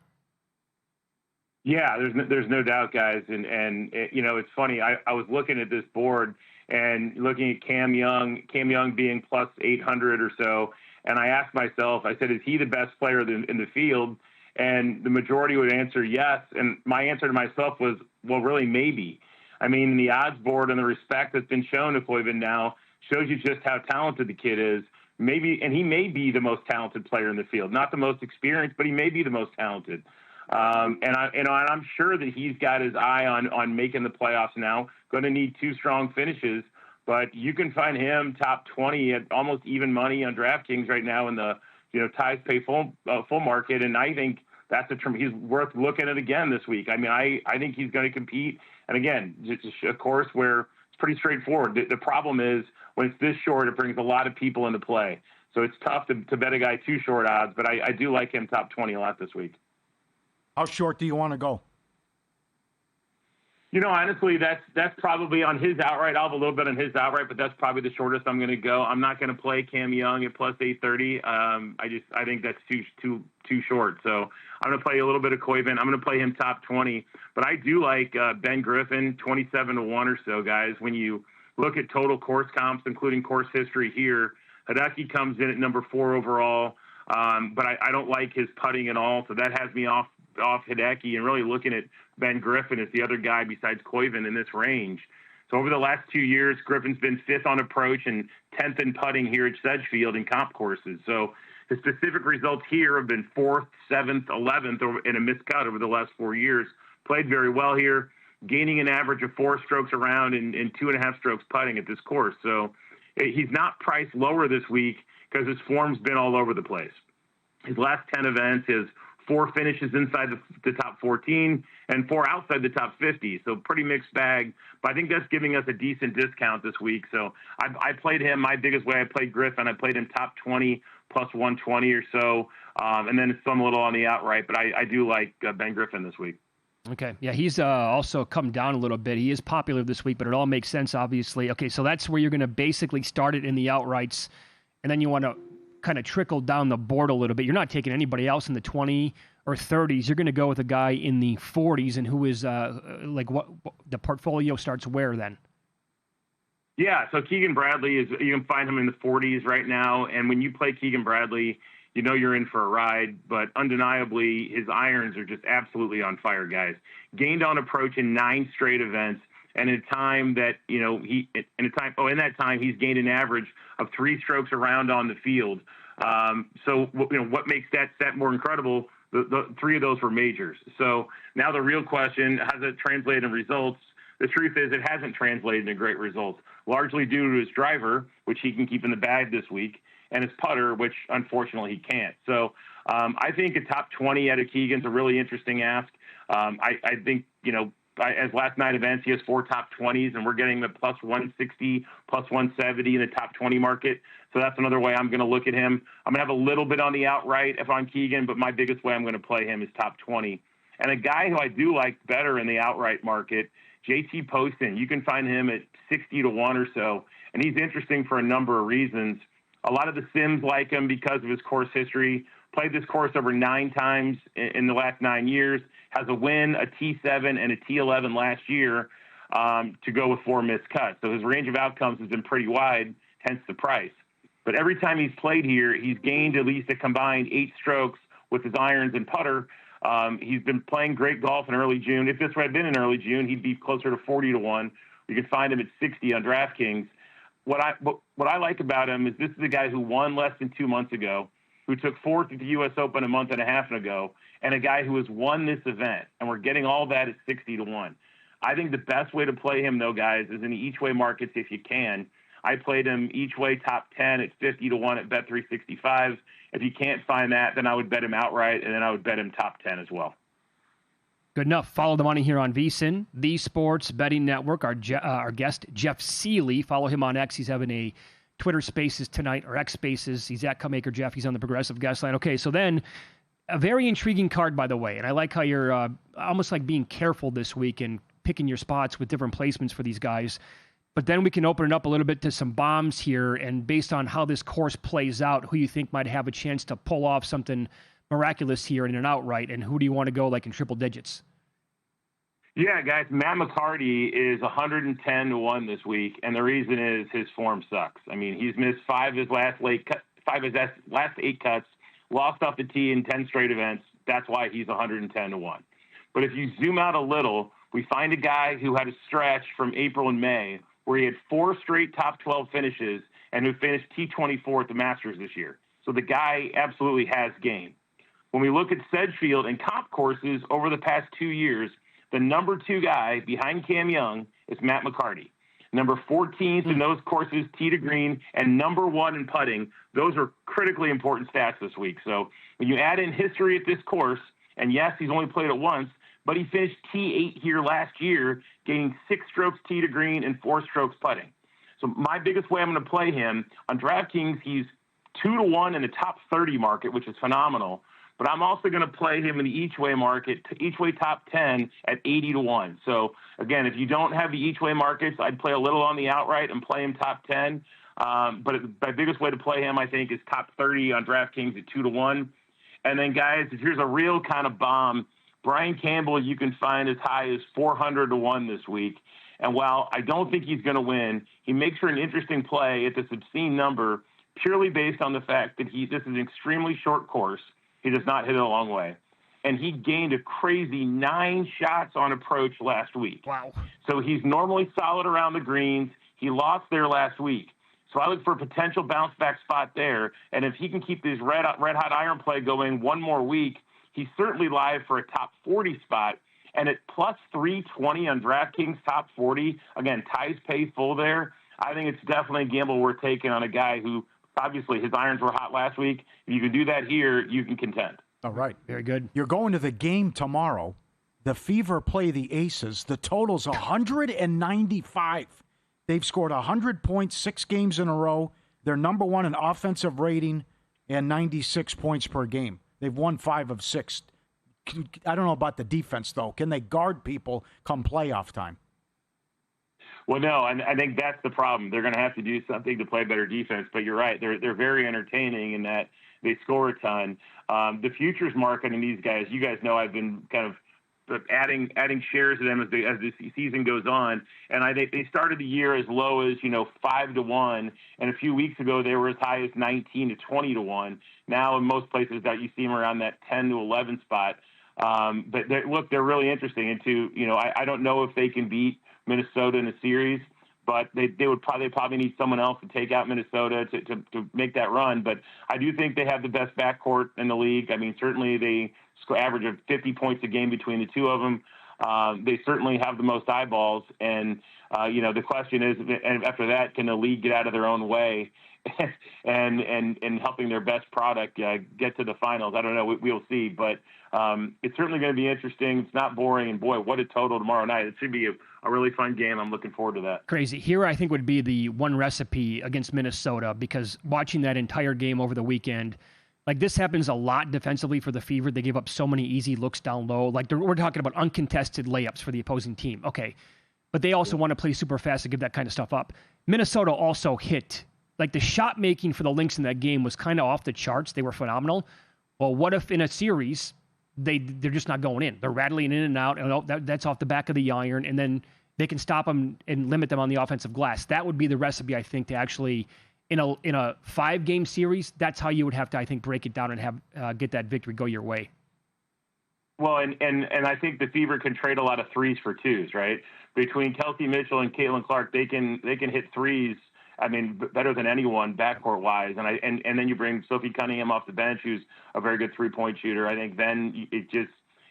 Speaker 13: Yeah, there's no doubt, guys. And you know, it's funny. I was looking at this board and looking at Cam Young being plus 800 or so. And I asked myself, I said, is he the best player in the field? And the majority would answer yes. And my answer to myself was, well, really, maybe. I mean, the odds board and the respect that's been shown to Koivin now shows you just how talented the kid is. Maybe, and he may be the most talented player in the field, not the most experienced, but he may be the most talented. And I'm sure that he's got his eye on making the playoffs now. Going to need 2 strong finishes, but you can find him top 20 at almost even money on DraftKings right now in the ties pay full market, and I think that's he's worth looking at again this week. I mean, I think he's going to compete. And again, just a course where it's pretty straightforward. The problem is when it's this short, it brings a lot of people into play. So it's tough to bet a guy too short odds, but I do like him top 20 a lot this week.
Speaker 5: How short do you want to go?
Speaker 13: Honestly, that's probably on his outright. I'll have a little bit on his outright, but that's probably the shortest I'm going to go. I'm not going to play Cam Young at plus 830. I think that's too short. So I'm going to play a little bit of Koivin. I'm going to play him top 20. But I do like Ben Griffin, 27-1 or so, guys. When you look at total course comps, including course history here, Hideki comes in at number 4 overall. But I don't like his putting at all, so that has me off Hideki and really looking at Ben Griffin as the other guy besides Koivin in this range. So over the last 2 years, Griffin's been 5th on approach and 10th in putting here at Sedgefield in comp courses. So his specific results here have been 4th, 7th, 11th in a missed cut over the last 4 years. Played very well here, gaining an average of 4 strokes around and 2.5 strokes putting at this course. So he's not priced lower this week because his form's been all over the place. His last 10 events, his 4 finishes inside the top 14 and 4 outside the top 50. So pretty mixed bag, but I think that's giving us a decent discount this week. So I played him my biggest way. I played Griffin. I played him top 20 plus 120 or so. And then some a little on the outright, but I do like Ben Griffin this week.
Speaker 4: Okay. Yeah, he's also come down a little bit. He is popular this week, but it all makes sense, obviously. Okay, so that's where you're going to basically start it in the outrights, and then you want to kind of trickle down the board a little bit. You're not taking anybody else in the 20 or 30s. You're going to go with a guy in the 40s, and who is what the portfolio starts where then?
Speaker 13: Yeah, so Keegan Bradley you can find him in the 40s right now, and when you play Keegan Bradley, you're in for a ride, but undeniably his irons are just absolutely on fire, guys. Gained on approach in 9 straight events, and in time that in that time he's gained an average of 3 strokes around on the field. So what makes that set more incredible? The 3 of those were majors. So now the real question: has it translated in results? The truth is, it hasn't translated into great results, largely due to his driver, which he can keep in the bag this week, and his putter, which unfortunately he can't. So I think a top 20 out of Keegan's a really interesting ask. I think, as last night events, he has 4 top 20s, and we're getting the plus 160, plus 170 in the top 20 market. So that's another way I'm going to look at him. I'm going to have a little bit on the outright if I'm Keegan, but my biggest way I'm going to play him is top 20. And a guy who I do like better in the outright market, JT Poston. You can find him at 60-1 or so, and he's interesting for a number of reasons. A lot of the Sims like him because of his course history. Played this course over 9 times in the last 9 years. Has a win, a T7, and a T11 last year to go with 4 missed cuts. So his range of outcomes has been pretty wide, hence the price. But every time he's played here, he's gained at least a combined 8 strokes with his irons and putter. He's been playing great golf in early June. If this had been in early June, he'd be closer to 40-1. You can find him at 60 on DraftKings. What I like about him is this is a guy who won less than 2 months ago, who took 4th at the U.S. Open a month and a half ago, and a guy who has won this event. And we're getting all that at 60-1. I think the best way to play him, though, guys, is in the each-way markets if you can. I played him each way top 10 at 50-1 at Bet365. If you can't find that, then I would bet him outright, and then I would bet him top 10 as well.
Speaker 4: Good enough. Follow the money here on VSiN, the Sports Betting Network. Our guest, Jeff Seeley. Follow him on X. He's having a Twitter Spaces tonight, or X Spaces. He's at Cummaker Jeff. He's on the Progressive Guest Line. Okay, so then a very intriguing card, by the way, and I like how you're almost like being careful this week and picking your spots with different placements for these guys. But then we can open it up a little bit to some bombs here, and based on how this course plays out, who you think might have a chance to pull off something miraculous here in an outright, and who do you want to go like in triple digits?
Speaker 13: Yeah, guys, Matt McCarty is 110-1 this week, and the reason is his form sucks. I mean, he's missed five of his last 8 cuts, lost off the tee in 10 straight events. That's why he's 110-1. But if you zoom out a little, we find a guy who had a stretch from April and May where he had 4 straight top 12 finishes and who finished T24 at the Masters this year. So the guy absolutely has game. When we look at Sedgefield and comp courses over the past 2 years, the number 2 guy behind Cam Young is Matt McCarty. Number 14th in those courses, tee to green, and number 1 in putting. Those are critically important stats this week. So when you add in history at this course, and yes, he's only played it once, but he finished T8 here last year, gaining 6 strokes tee to green and 4 strokes putting. So my biggest way I'm going to play him, on DraftKings, he's 2-1 in the top 30 market, which is phenomenal. But I'm also going to play him in the each-way market, each-way top 10 at 80-1. So, again, if you don't have the each-way markets, I'd play a little on the outright and play him top 10. But my biggest way to play him, I think, is top 30 on DraftKings at 2-1. And then, guys, if here's a real kind of bomb, Brian Campbell you can find as high as 400-1 this week. And while I don't think he's going to win, he makes for an interesting play at this obscene number purely based on the fact that this is an extremely short course. He does not hit it a long way. And he gained a crazy 9 shots on approach last week.
Speaker 4: Wow.
Speaker 13: So he's normally solid around the greens. He lost there last week. So I look for a potential bounce back spot there. And if he can keep this red hot iron play going one more week, he's certainly live for a top 40 spot. And at plus 320 on DraftKings top 40, again, ties pay full there. I think it's definitely a gamble worth taking on a guy who, obviously, his irons were hot last week. If you can do that here, you can contend.
Speaker 5: All right.
Speaker 4: Very good.
Speaker 5: You're going to the game tomorrow. The Fever play the Aces. The total's 195. They've scored 100 points 6 games in a row. They're number 1 in offensive rating and 96 points per game. They've won 5 of 6. I don't know about the defense, though. Can they guard people come playoff time?
Speaker 13: Well, no, and I think that's the problem. They're going to have to do something to play better defense. But you're right; they're very entertaining in that they score a ton. The futures market in these guys, you guys know, I've been kind of adding shares to them as the season goes on. And I think they started the year as low as 5-1, and a few weeks ago they were as high as 19 to 20-1. Now in most places that you see them around that 10 to 11 spot. But they're really interesting. And I don't know if they can beat Minnesota in a series, but they probably need someone else to take out Minnesota to make that run. But I do think they have the best backcourt in the league. I mean, certainly they average of 50 points a game between the two of them. They certainly have the most eyeballs. And, the question is, and after that, can the league get out of their own way and helping their best product get to the finals? I don't know. We'll see. But it's certainly going to be interesting. It's not boring. And, boy, what a total tomorrow night. It should be a really fun game. I'm looking forward to that.
Speaker 4: Crazy. Here, I think, would be the one recipe against Minnesota, because watching that entire game over the weekend, like, this happens a lot defensively for the Fever. They give up so many easy looks down low. Like, we're talking about uncontested layups for the opposing team. Okay. But they also want to play super fast to give that kind of stuff up. Minnesota also hit. Like, the shot making for the Lynx in that game was kind of off the charts. They were phenomenal. Well, what if in a series they're just not going in? They're rattling in and out, and that's off the back of the iron, and then they can stop them and limit them on the offensive glass. That would be the recipe, I think, to actually in a 5-game series. That's how you would have to, I think, break it down and have get that victory go your way.
Speaker 13: Well, and I think the Fever can trade a lot of 3s for 2s, right? Between Kelsey Mitchell and Caitlin Clark, they can hit 3s. I mean, better than anyone backcourt wise. And then you bring Sophie Cunningham off the bench, who's a very good 3-point shooter. I think then it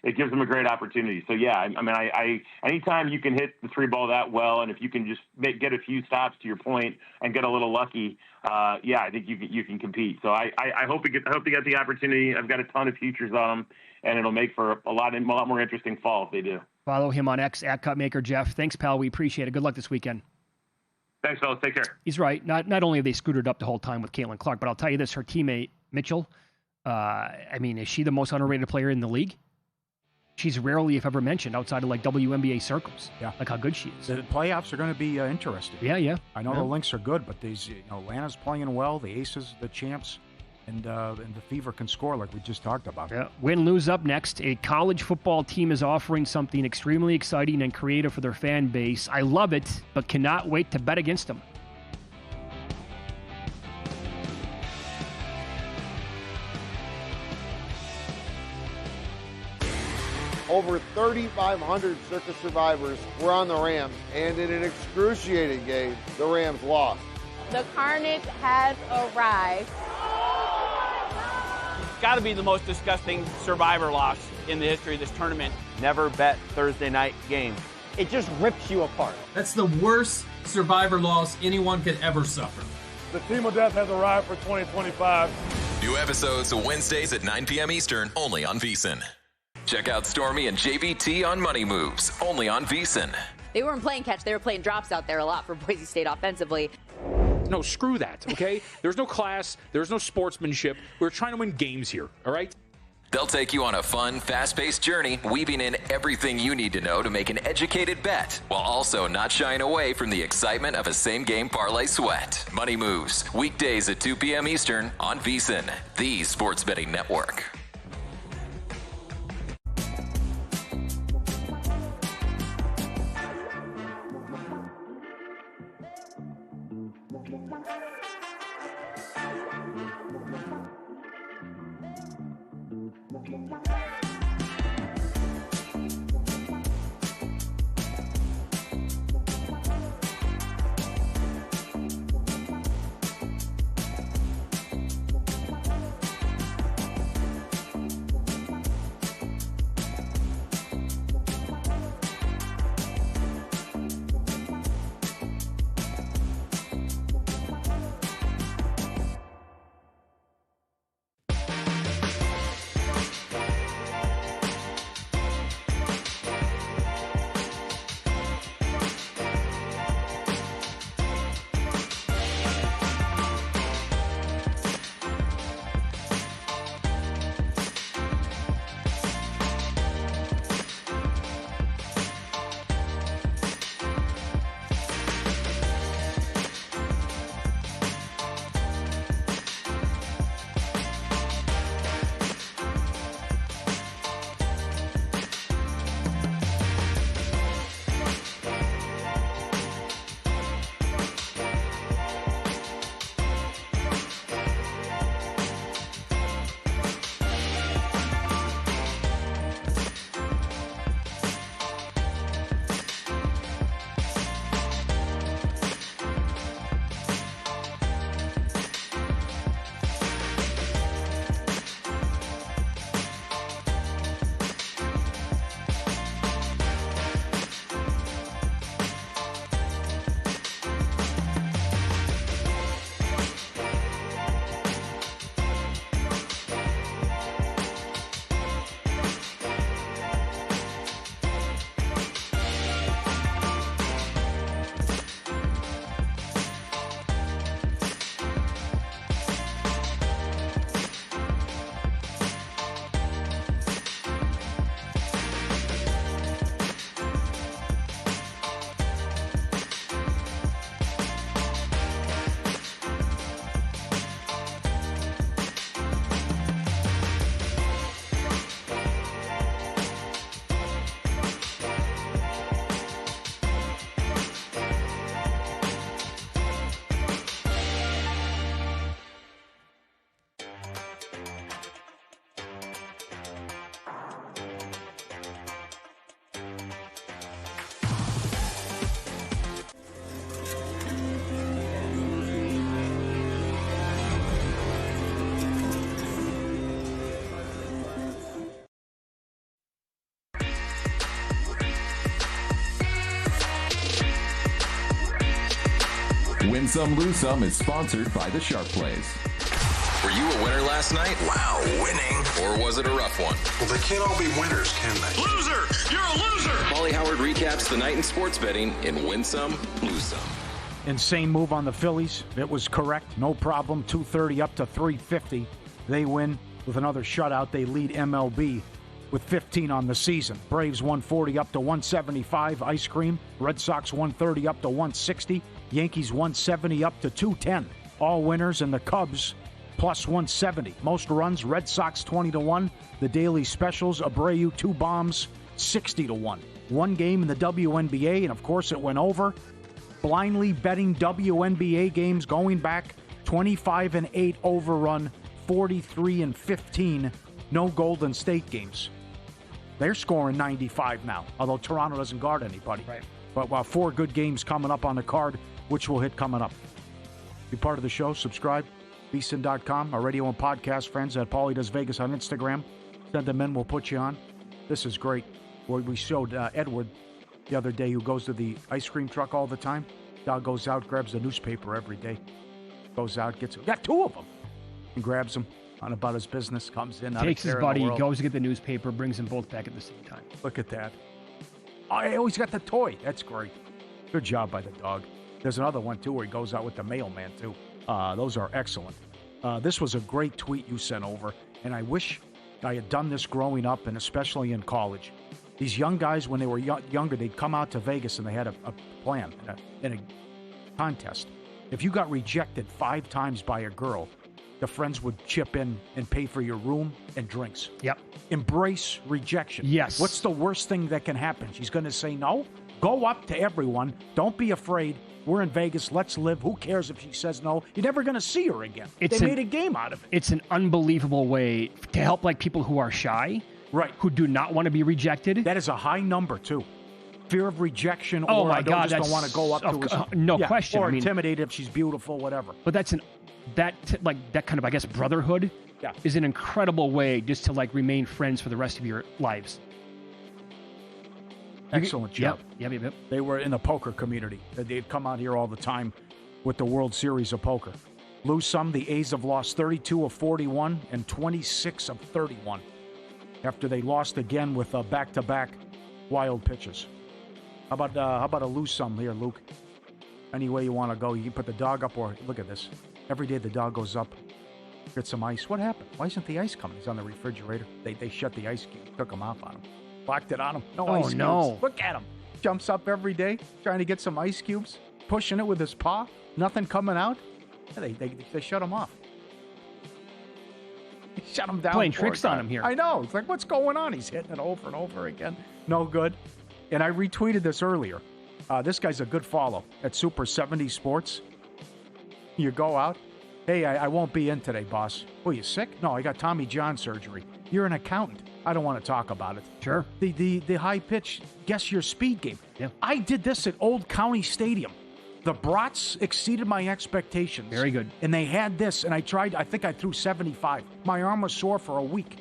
Speaker 13: it gives them a great opportunity. So yeah, I mean, I anytime you can hit the 3 ball that well, and if you can just get a few stops to your point and get a little lucky, yeah, I think you can compete. So I hope he got the opportunity. I've got a ton of futures on him, and it'll make for a lot more interesting fall if they do.
Speaker 4: Follow him on X at Cutmaker Jeff. Thanks, pal. We appreciate it. Good luck this weekend.
Speaker 13: Thanks, fellas. Take care.
Speaker 4: He's right. Not only have they screwed it up the whole time with Caitlin Clark, but I'll tell you this: her teammate Mitchell. I mean, is she the most underrated player in the league? She's rarely, if ever, mentioned outside of like WNBA circles.
Speaker 5: Yeah,
Speaker 4: like how good she is.
Speaker 5: The playoffs are going to be interesting.
Speaker 4: Yeah.
Speaker 5: I know the Lynx are good, but these, Atlanta's playing well. The Aces, the champs, and the Fever can score like we just talked about.
Speaker 4: Yeah. Win, lose up next. A college football team is offering something extremely exciting and creative for their fan base. I love it, but cannot wait to bet against them.
Speaker 11: Over 3,500 circus survivors were on the Rams, and in an excruciating game, the Rams lost.
Speaker 14: The carnage has arrived.
Speaker 15: It's got to be the most disgusting survivor loss in the history of this tournament.
Speaker 16: Never bet Thursday night games. It just rips you apart.
Speaker 17: That's the worst survivor loss anyone could ever suffer.
Speaker 18: The Team of Death has arrived for 2025.
Speaker 19: New episodes Wednesdays at 9 p.m. Eastern, only on VSiN. Check out Stormy and JVT on Money Moves, only on VSiN.
Speaker 20: They weren't playing catch. They were playing drops out there a lot for Boise State offensively.
Speaker 1: No, screw that, okay? There's no class. There's no sportsmanship. We're trying to win games here, all right?
Speaker 19: They'll take you on a fun, fast-paced journey, weaving in everything you need to know to make an educated bet, while also not shying away from the excitement of a same-game parlay sweat. Money Moves, weekdays at 2 p.m. Eastern on VSiN, the sports betting network.
Speaker 21: Win Some, Lose Some is sponsored by the Sharp Plays.
Speaker 19: Were you a winner last night?
Speaker 2: Wow, winning.
Speaker 19: Or was it a rough one?
Speaker 2: Well, they can't all be winners, can they?
Speaker 3: Loser! You're a loser!
Speaker 19: Paulie Howard recaps the night in sports betting in Win Some, Lose Some.
Speaker 5: Insane move on the Phillies. It was correct. No problem. 230 up to 350. They win with another shutout. They lead MLB with 15 on the season. Braves 140 up to 175. Ice cream. Red Sox 130 up to 160. Yankees 170 up to 210. All winners, and the Cubs plus 170. Most runs, Red Sox 20-1. The daily specials, Abreu 2 bombs, 60-1. One game in the WNBA, and of course it went over. Blindly betting WNBA games going back 25-8 overrun, 43-15. No Golden State games. They're scoring 95 now, although Toronto doesn't guard anybody.
Speaker 4: Right.
Speaker 5: But 4 good games coming up on the card, which we'll hit coming up. Be part of the show. Subscribe. VSiN.com. Our radio and podcast friends at Paulie Does Vegas on Instagram. Send them in. We'll put you on. This is great. We showed Edward the other day, who goes to the ice cream truck all the time. Dog goes out, grabs the newspaper every day. Goes out, got 2 of them. And grabs them on about his business. Comes in.
Speaker 4: Takes his buddy, goes to get the newspaper, brings them both back at the same time.
Speaker 5: Look at that. I always got the toy. That's great. Good job by the dog. There's another one, too, where he goes out with the mailman, too. Those are excellent. This was a great tweet you sent over, and I wish I had done this growing up, and especially in college. These young guys, when they were younger, they'd come out to Vegas, and they had a plan in a contest. If you got rejected 5 times by a girl, the friends would chip in and pay for your room and drinks.
Speaker 4: Yep.
Speaker 5: Embrace rejection.
Speaker 4: Yes.
Speaker 5: What's the worst thing that can happen? She's going to say no? Go up to everyone. Don't be afraid. We're in Vegas. Let's live. Who cares if she says no? You're never going to see her again. They made a game out of it.
Speaker 4: It's an unbelievable way to help people who are shy,
Speaker 5: right?
Speaker 4: Who do not want to be rejected.
Speaker 5: That is a high number too. Fear of rejection,
Speaker 4: oh
Speaker 5: or
Speaker 4: my God,
Speaker 5: don't want to go up to her.
Speaker 4: No question.
Speaker 5: Or intimidated if she's beautiful, whatever.
Speaker 4: But that's that kind of, I guess, brotherhood is an incredible way just to remain friends for the rest of your lives.
Speaker 5: Excellent job.
Speaker 4: Yep.
Speaker 5: They were in the poker community. They'd come out here all the time with the World Series of Poker. Lose some. The A's have lost 32 of 41 and 26 of 31 after they lost again with back-to-back wild pitches. How about a lose some here, Luke? Any way you want to go. You can put the dog up, or look at this. Every day the dog goes up, gets some ice. What happened? Why isn't the ice coming? He's on the refrigerator. They shut the ice cube, took him off on him. Blocked it on him. No ice cubes.
Speaker 4: No.
Speaker 5: Look at him. Jumps up every day, trying to get some ice cubes, pushing it with his paw. Nothing coming out. They shut him off. They shut him down.
Speaker 4: Playing tricks on him here.
Speaker 5: I know. It's like, what's going on? He's hitting it over and over again. No good. And I retweeted this earlier. This guy's a good follow at Super 70 Sports. You go out. Hey, I won't be in today, boss. Oh, you sick? No, I got Tommy John surgery. You're an accountant. I don't want to talk about it.
Speaker 4: Sure.
Speaker 5: The high pitch, guess your speed game.
Speaker 4: Yeah.
Speaker 5: I did this at Old County Stadium. The brats exceeded my expectations.
Speaker 4: Very good.
Speaker 5: And they had this, and I think I threw 75. My arm was sore for a week.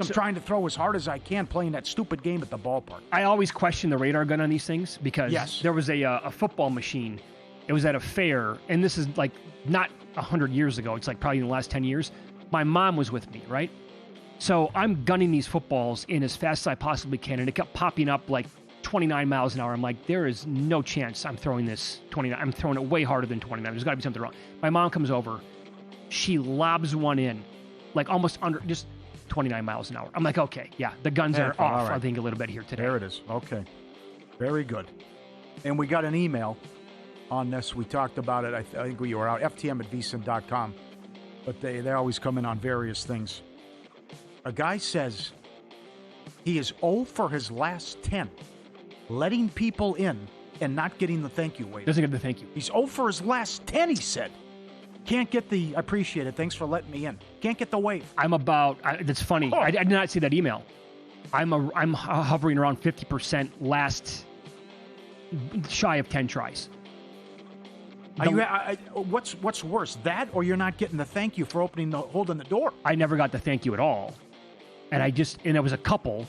Speaker 5: I'm trying to throw as hard as I can playing that stupid game at the ballpark.
Speaker 4: I always question the radar gun on these things because there was a football machine. It was at a fair, and this is not 100 years ago. It's probably in the last 10 years. My mom was with me, right? So I'm gunning these footballs in as fast as I possibly can, and it kept popping up 29 miles an hour. I'm like, there is no chance I'm throwing this 29. I'm throwing it way harder than 29. There's got to be something wrong. My mom comes over. She lobs one in, almost under, just 29 miles an hour. I'm like, okay, yeah, the guns are off, right. I think, a little bit here today.
Speaker 5: There it is. Okay. Very good. And we got an email on this. We talked about it. I think we were out, ftm@vsin.com. But they always come in on various things. A guy says he is 0 for his last 10, letting people in and not getting the thank you wave.
Speaker 4: Doesn't get the thank you.
Speaker 5: He's 0 for his last 10, he said. Can't get I appreciate it. Thanks for letting me in. Can't get the wave.
Speaker 4: That's funny. Oh. I did not see that email. I'm hovering around 50% last, shy of 10 tries.
Speaker 5: What's worse, that or you're not getting the thank you for holding the door?
Speaker 4: I never got the thank you at all. And it was a couple,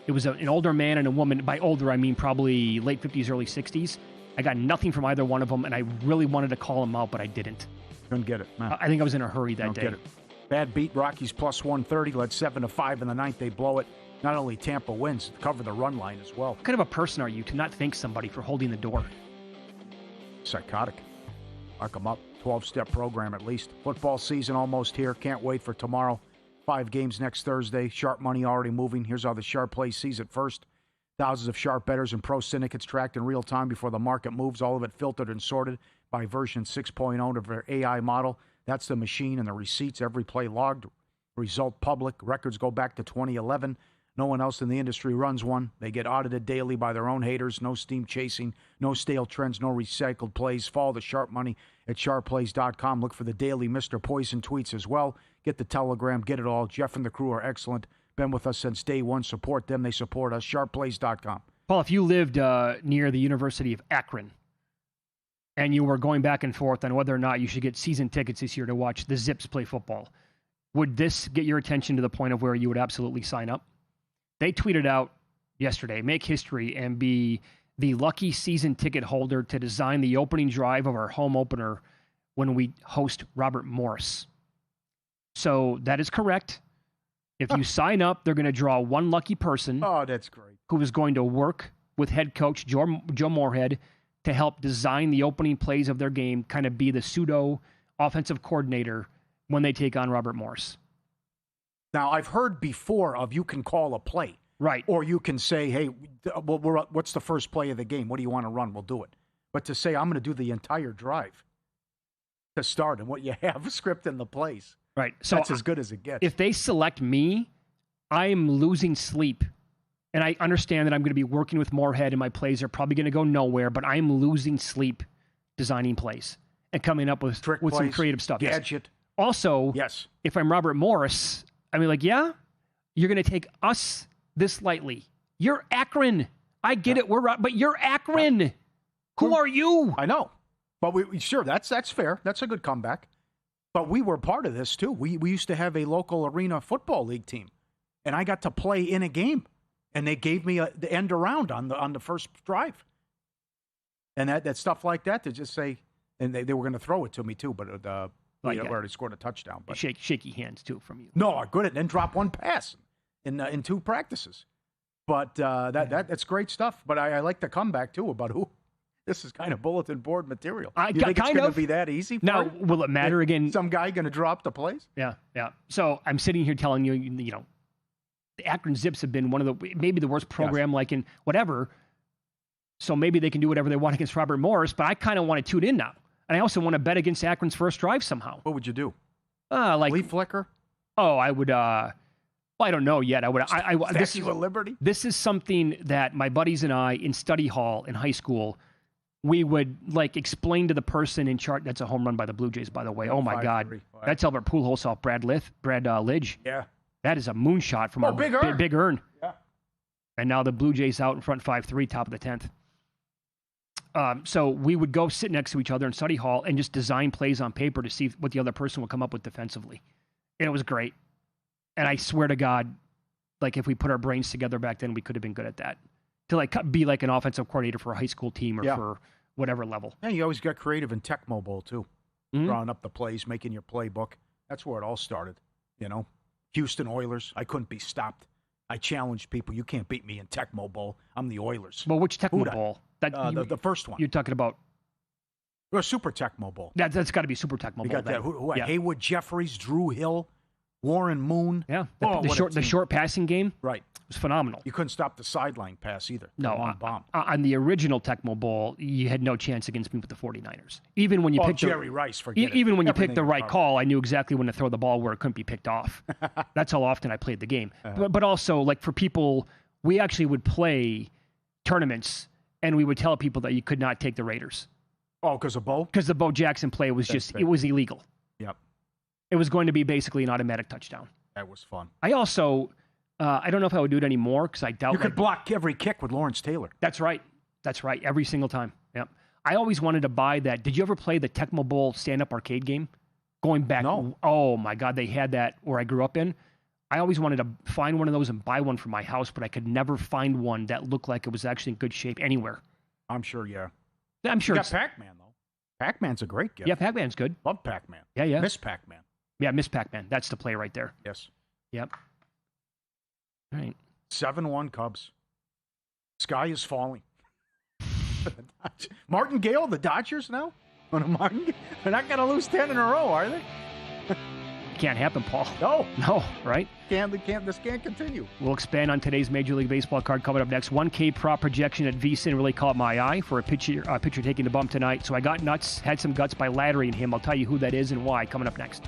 Speaker 4: It was an older man and a woman. By older, I mean probably late 50s, early 60s. I got nothing from either one of them, and I really wanted to call them out, but I didn't.
Speaker 5: Couldn't get it. Man.
Speaker 4: I think I was in a hurry that day.
Speaker 5: Get it. Bad beat. Rockies plus 130. Led 7-5 in the ninth. They blow it. Not only Tampa wins, cover the run line as well.
Speaker 4: What kind of a person are you to not thank somebody for holding the door?
Speaker 5: Psychotic. Lock them up. 12-step program at least. Football season almost here. Can't wait for tomorrow. 5 games next Thursday. Sharp money already moving. Here's how the Sharp Play sees it first. Thousands of sharp bettors and pro syndicates tracked in real time before the market moves. All of it filtered and sorted by version 6.0 of their AI model. That's the machine and the receipts. Every play logged. Result public. Records go back to 2011. No one else in the industry runs one. They get audited daily by their own haters. No steam chasing, no stale trends, no recycled plays. Follow the Sharp Money at sharpplays.com. Look for the daily Mr. Poison tweets as well. Get the Telegram. Get it all. Jeff and the crew are excellent. Been with us since day one. Support them. They support us. Sharpplays.com.
Speaker 4: Paul, if you lived near the University of Akron and you were going back and forth on whether or not you should get season tickets this year to watch the Zips play football, would this get your attention to the point of where you would absolutely sign up? They tweeted out yesterday, make history and be the lucky season ticket holder to design the opening drive of our home opener when we host Robert Morris. So that is correct. If you sign up, they're going to draw one lucky person.
Speaker 5: Oh, that's great.
Speaker 4: Who is going to work with head coach Joe Moorhead to help design the opening plays of their game, kind of be the pseudo offensive coordinator when they take on Robert Morris.
Speaker 5: Now, I've heard before of you can call a play.
Speaker 4: Right.
Speaker 5: Or you can say, hey, what's the first play of the game? What do you want to run? We'll do it. But to say, I'm going to do the entire drive to start and what you have script in the plays.
Speaker 4: Right. So
Speaker 5: that's as good as it gets.
Speaker 4: If they select me, I'm losing sleep. And I understand that I'm going to be working with Moorhead and my plays are probably going to go nowhere, but I'm losing sleep designing plays and coming up with some creative stuff.
Speaker 5: Gadget.
Speaker 4: Also,
Speaker 5: yes.
Speaker 4: If I'm Robert Morris, I mean, yeah, you're going to take us this lightly. You're Akron. I get it. But you're Akron. Yeah. Who are you?
Speaker 5: I know. But sure, that's fair. That's a good comeback. But we were part of this, too. We used to have a local arena football league team, and I got to play in a game, and they gave me the end around on the first drive. And that stuff like that to just say, and they were going to throw it to me, too, but we already scored a touchdown. But
Speaker 4: shaky hands, too, from you.
Speaker 5: No, good. And then drop one pass in 2 practices. But that's great stuff. But I like the comeback, too, about who. This is kind of bulletin board material. You think it's going to be that easy?
Speaker 4: Now, will it matter again?
Speaker 5: Some guy going to drop the plays?
Speaker 4: Yeah. So I'm sitting here telling you, the Akron Zips have been one of maybe the worst program, like in whatever. So maybe they can do whatever they want against Robert Morris, but I kind of want to tune in now. And I also want to bet against Akron's first drive somehow.
Speaker 5: What would you do?
Speaker 4: Leaf
Speaker 5: flicker?
Speaker 4: Oh, I would. Well, I don't know yet. I would.
Speaker 5: Statue of Liberty?
Speaker 4: This is something that my buddies and I in study hall in high school, we would explain to the person in charge. That's a home run by the Blue Jays, by the way. Oh my God, that's Albert Pujols off Brad Lidge.
Speaker 5: Yeah,
Speaker 4: that is a moonshot from Big Earn.
Speaker 5: Yeah,
Speaker 4: and now the Blue Jays out in front 5-3, top of the 10th. So we would go sit next to each other in study hall and just design plays on paper to see what the other person would come up with defensively, and it was great. And I swear to God, if we put our brains together back then, we could have been good at that. To be an offensive coordinator for a high school team or for whatever level.
Speaker 5: Yeah, you always got creative in Tecmo Bowl too.
Speaker 4: Mm-hmm.
Speaker 5: Drawing up the plays, making your playbook. That's where it all started. Houston Oilers, I couldn't be stopped. I challenged people. You can't beat me in Tecmo Bowl. I'm the Oilers.
Speaker 4: Well, which Tecmo Bowl?
Speaker 5: The first one.
Speaker 4: You're talking about?
Speaker 5: Or Super Tecmo Bowl.
Speaker 4: That's got to be Super Tecmo Bowl.
Speaker 5: You got that. Haywood Jeffries, Drew Hill, Warren Moon.
Speaker 4: Yeah, the short passing game.
Speaker 5: Right.
Speaker 4: It was phenomenal.
Speaker 5: You couldn't stop the sideline pass either.
Speaker 4: No,
Speaker 5: long bomb.
Speaker 4: On the original Tecmo Bowl, you had no chance against me with the 49ers. Even when you picked
Speaker 5: Jerry Rice, forget it.
Speaker 4: Even when you picked the right call, I knew exactly when to throw the ball where it couldn't be picked off. That's how often I played the game. But also, for people, we actually would play tournaments, and we would tell people that you could not take the Raiders.
Speaker 5: Oh, because of Bo?
Speaker 4: Because the Bo Jackson play was it was illegal.
Speaker 5: Yep.
Speaker 4: It was going to be basically an automatic touchdown.
Speaker 5: That was fun.
Speaker 4: I also... I don't know if I would do it anymore because I doubt
Speaker 5: you could block every kick with Lawrence Taylor.
Speaker 4: That's right. Every single time. Yep. I always wanted to buy that. Did you ever play the Tecmo Bowl stand-up arcade game? Going back.
Speaker 5: No.
Speaker 4: Oh my God, they had that where I grew up in. I always wanted to find one of those and buy one for my house, but I could never find one that looked like it was actually in good shape anywhere.
Speaker 5: I'm sure, yeah.
Speaker 4: I'm sure.
Speaker 5: You got Pac-Man, though. Pac-Man's a great gift.
Speaker 4: Yeah, Pac-Man's good.
Speaker 5: Love Pac-Man.
Speaker 4: Yeah.
Speaker 5: Miss Pac-Man.
Speaker 4: Yeah, Miss Pac-Man. That's the play right there.
Speaker 5: Yes.
Speaker 4: Yep. All right.
Speaker 5: 7-1 Cubs. Sky is falling. Martin Gale, the Dodgers now? They're not going to lose 10 in a row, are they?
Speaker 4: Can't happen, Paul.
Speaker 5: No,
Speaker 4: right?
Speaker 5: This can't continue.
Speaker 4: We'll expand on today's Major League Baseball card coming up next. 1K prop projection at VSiN really caught my eye for a pitcher taking the bump tonight. So I got nuts, had some guts by laddering him. I'll tell you who that is and why coming up next.